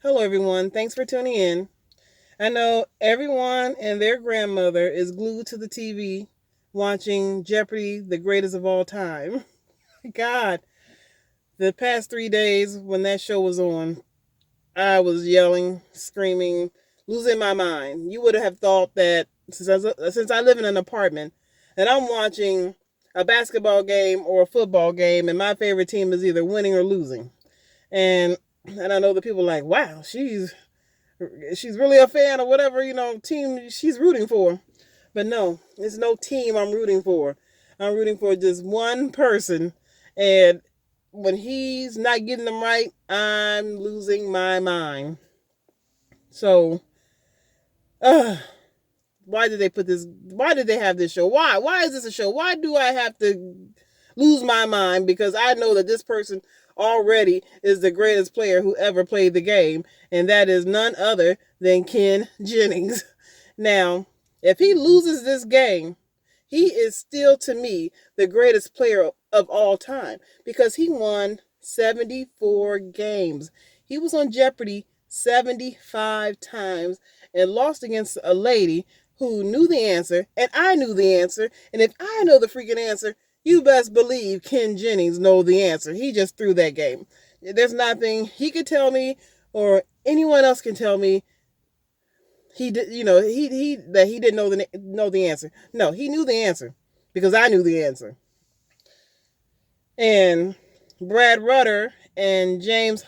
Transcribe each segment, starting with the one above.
Hello, everyone. Thanks for tuning in. I know everyone and their grandmother is glued to the TV watching Jeopardy, the greatest of all time. God, the past 3 days when that show was on, I was yelling, screaming, losing my mind. You would have thought that since I live in an apartment, that I'm watching a basketball game or a football game, and my favorite team is either winning or losing. And and I know the people are like, wow, she's really a fan of whatever team she's rooting for. But no, it's no team I'm rooting for. I'm rooting for just one person, and when he's not getting them right, I'm losing my mind. So, uh, why did they put this? Why did they have this show? Why? Why is this a show? Why do I have to lose my mind because I know that this person already is the greatest player who ever played the game, and that is none other than Ken Jennings. Now, if he loses this game, he is still to me the greatest player of all time because he won 74 games. He was on Jeopardy 75 times and lost against a lady who knew the answer, and I knew the answer. And if I know the freaking answer, you best believe Ken Jennings know the answer. He just threw that game. There's nothing he could tell me or anyone else can tell me he did, he that he didn't know the answer. No, he knew the answer because I knew the answer. And Brad Rutter and James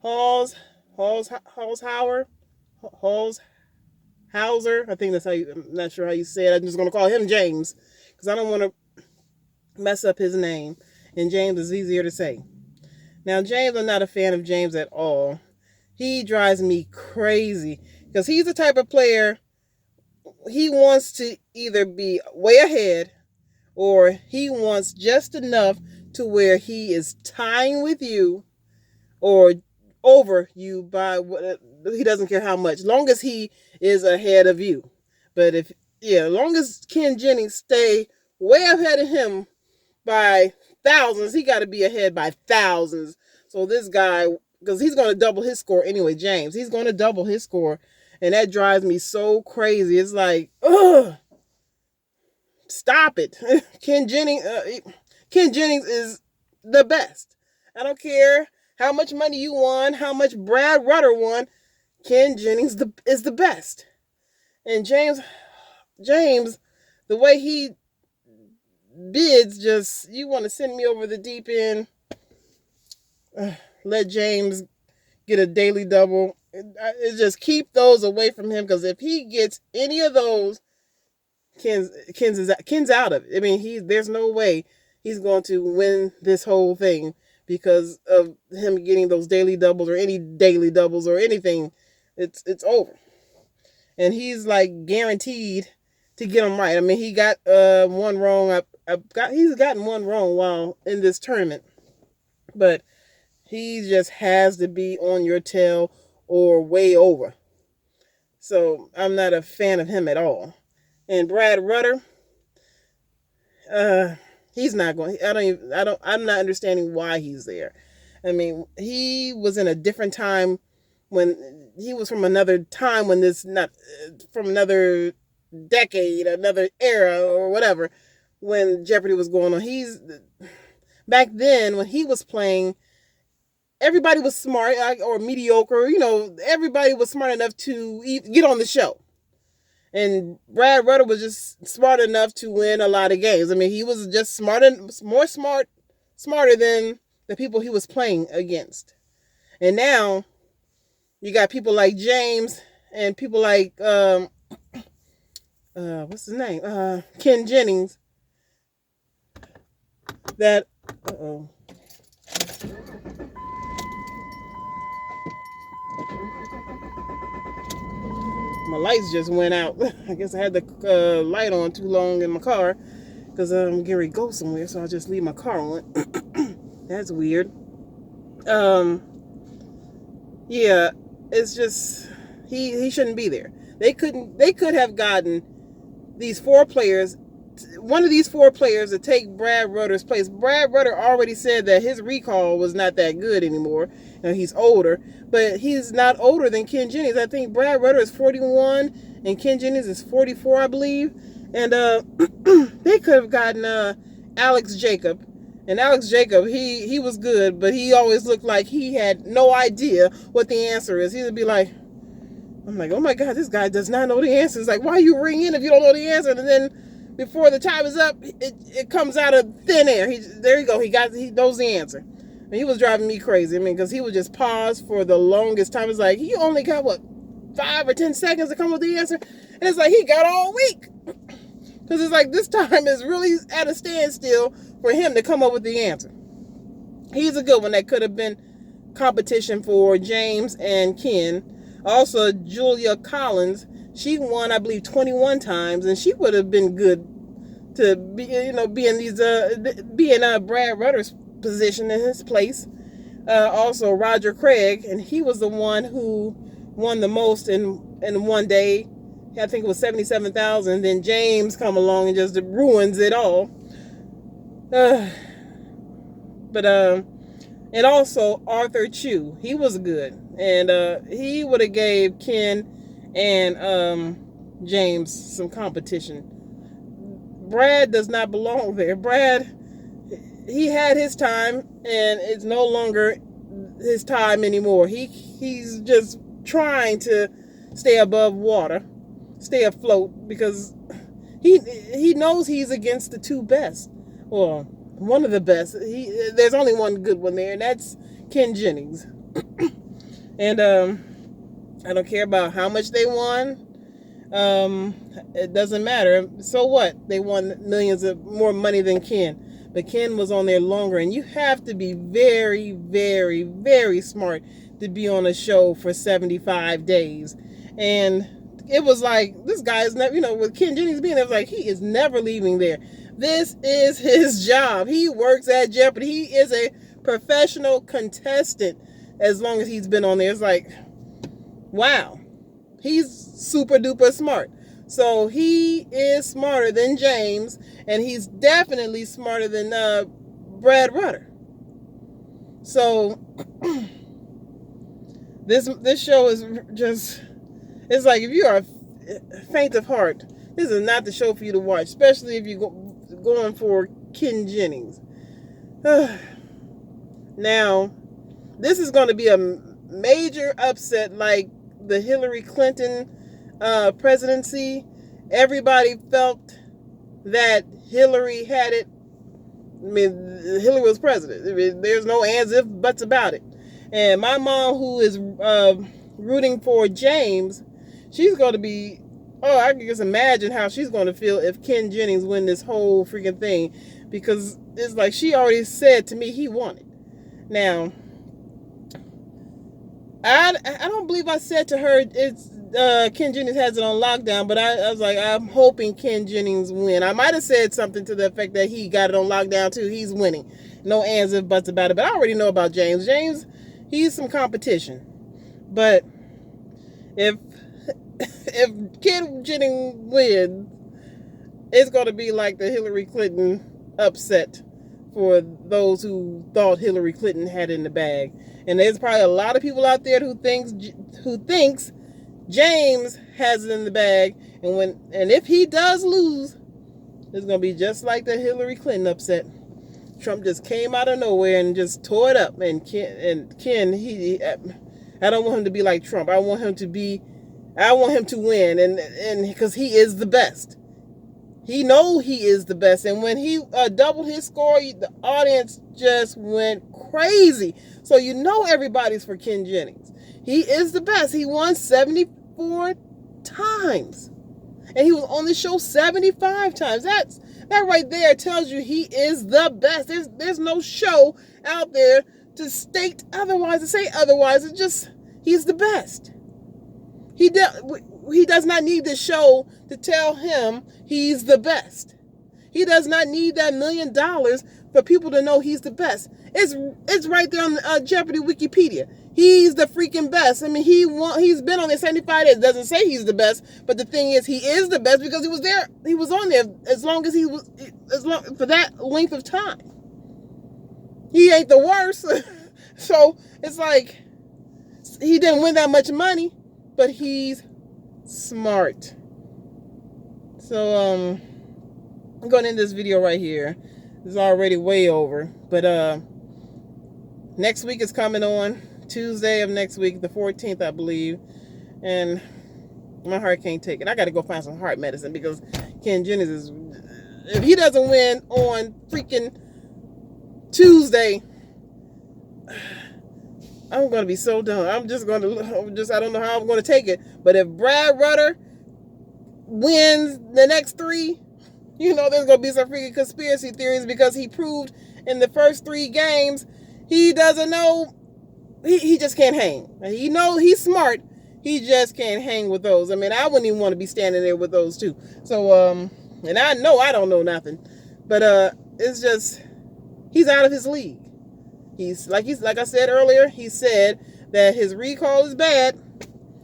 Halls Howard Halls Hauser. I think that's how you. I'm not sure how you say it. I'm just gonna call him James because I don't want to mess up his name. And James is easier to say. Now, James, I'm not a fan of James at all. He drives me crazy because he's the type of player he wants to either be way ahead or he wants just enough to where he is tying with you or over you by what he doesn't care how much, long as he is ahead of you. But if long as Ken Jennings stay way ahead of him by thousands, he got to be ahead by thousands. So this guy, because he's going to double his score anyway, James, he's going to double his score, and that drives me so crazy. It's like, ugh, stop it. Ken Jennings is the best. I don't care how much money you won, how much Brad Rutter won. Ken Jennings is the best. And James, the way he bids, just you want to send me over the deep end. Let James get a daily double. Just keep those away from him because if he gets any of those, Ken's out of it. I mean, there's no way he's going to win this whole thing because of him getting those daily doubles or any daily doubles or anything. It's over, and he's like guaranteed to get them right. I mean, he got one wrong. He's gotten one wrong while in this tournament, but he just has to be on your tail or way over. So I'm not a fan of him at all. And Brad Rutter, uh, he's not going. I'm not understanding why he's there. I mean, he was in a different time when he was from another time when this not from another decade, another era or whatever when Jeopardy was going on. He's back then when he was playing. Everybody was smart or mediocre. Everybody was smart enough to get on the show. And Brad Rutter was just smart enough to win a lot of games. I mean, he was just smarter than the people he was playing against. And now you got people like James and people like what's his name? Ken Jennings. That my lights just went out. I guess I had the light on too long in my car because I'm getting ready to go somewhere, so I'll just leave my car on. That's weird. Um, yeah, it's just he shouldn't be there. They could have gotten these four players one of these four players to take Brad Rudder's place. Brad Rudder already said that his recall was not that good anymore. He's older, but he's not older than Ken Jennings. I think Brad Rudder is 41 and Ken Jennings is 44, I believe. And they could have gotten Alex Jacob. And Alex Jacob, he was good, but he always looked like he had no idea what the answer is. He would be like, I'm like, oh my God, this guy does not know the answer. It's like, why you ring in if you don't know the answer? And then before the time is up, it comes out of thin air. There you go. He knows the answer. And he was driving me crazy. I mean, because he would just pause for the longest time. It's like, he only got, 5 or 10 seconds to come with the answer? And it's like, he got all week. Because it's like, this time is really at a standstill for him to come up with the answer. He's a good one. That could have been competition for James and Ken. Also, Julia Collins, she won, I believe, 21 times, and she would have been good to be in Brad Rudder's position in his place. Also, Roger Craig, and he was the one who won the most in one day. I think it was 77,000. Then James come along and just ruins it all. And also Arthur Chu, he was good, and he would have gave Ken and James some competition. Brad does not belong there. Brad, he had his time, and it's no longer his time anymore. He's just trying to stay above water, stay afloat, because he knows he's against the two best. Well, one of the best. There's only one good one there, and that's Ken Jennings. And I don't care about how much they won. It doesn't matter. So what? They won millions of more money than Ken. But Ken was on there longer, and you have to be very, very, very smart to be on a show for 75 days. And it was like, this guy is never, with Ken Jennings being there, it was like, he is never leaving there. This is his job. He works at Jeopardy. He is a professional contestant as long as he's been on there. It's like, wow. He's super duper smart. So he is smarter than James, and he's definitely smarter than Brad Rudder. So this show is just, it's like, if you are faint of heart, this is not the show for you to watch, especially if you're going for Ken Jennings. Now, this is going to be a major upset like the Hillary Clinton presidency. Everybody felt that Hillary had it. I mean, Hillary was president. I mean, there's no ands, if, buts about it. And my mom, who is rooting for James, she's going to be, I can just imagine how she's going to feel if Ken Jennings win this whole freaking thing. Because it's like, she already said to me he won it. Now, I don't believe I said to her it's Ken Jennings has it on lockdown, but I was like, I'm hoping Ken Jennings win. I might have said something to the effect that he got it on lockdown too. He's winning. No ands if buts about it. But I already know about James. James, he's some competition. But if Ken Jennings wins, it's going to be like the Hillary Clinton upset for those who thought Hillary Clinton had it in the bag. And there's probably a lot of people out there who thinks James has it in the bag. And if he does lose, it's going to be just like the Hillary Clinton upset. Trump just came out of nowhere and just tore it up. And Ken, I don't want him to be like Trump. I want him to win, and because he is the best. He knows he is the best. And when he doubled his score, the audience just went crazy. So everybody's for Ken Jennings. He is the best. He won 74 times. And he was on the show 75 times. That right there tells you he is the best. There's no show out there to state otherwise, to say otherwise. It's just, he's the best. He does not need the show to tell him he's the best. He does not need that $1 million for people to know he's the best. It's right there on Jeopardy Wikipedia. He's the freaking best. I mean, he's been on there 75 days. It doesn't say he's the best, but the thing is, he is the best because he was there. He was on there for that length of time. He ain't the worst. So it's like he didn't win that much money, but he's smart. So I'm going to end this video right here. It's already way over, but next week is coming on. Tuesday of next week, the 14th, I believe. And my heart can't take it. I got to go find some heart medicine because Ken Jennings is... If he doesn't win on freaking Tuesday, I'm going to be so done. I don't know how I'm going to take it. But if Brad Rutter wins the next 3, there's going to be some freaking conspiracy theories because he proved in the first 3 games he doesn't know. He just can't hang. He knows he's smart. He just can't hang with those. I mean, I wouldn't even want to be standing there with those two. So, and I know I don't know nothing. But it's just, he's out of his league. He's like I said earlier, he said that his recall is bad.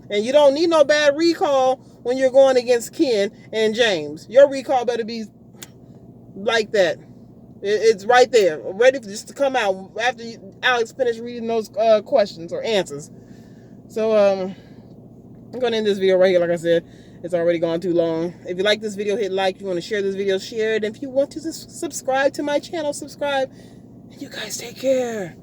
And you don't need no bad recall when you're going against Ken and James. Your recall better be like that. It's right there, ready just to come out after Alex finished reading those questions or answers. So I'm going to end this video right here. Like I said, it's already gone too long. If you like this video, hit like. If you want to share this video, share it. And if you want to subscribe to my channel, subscribe. And you guys take care.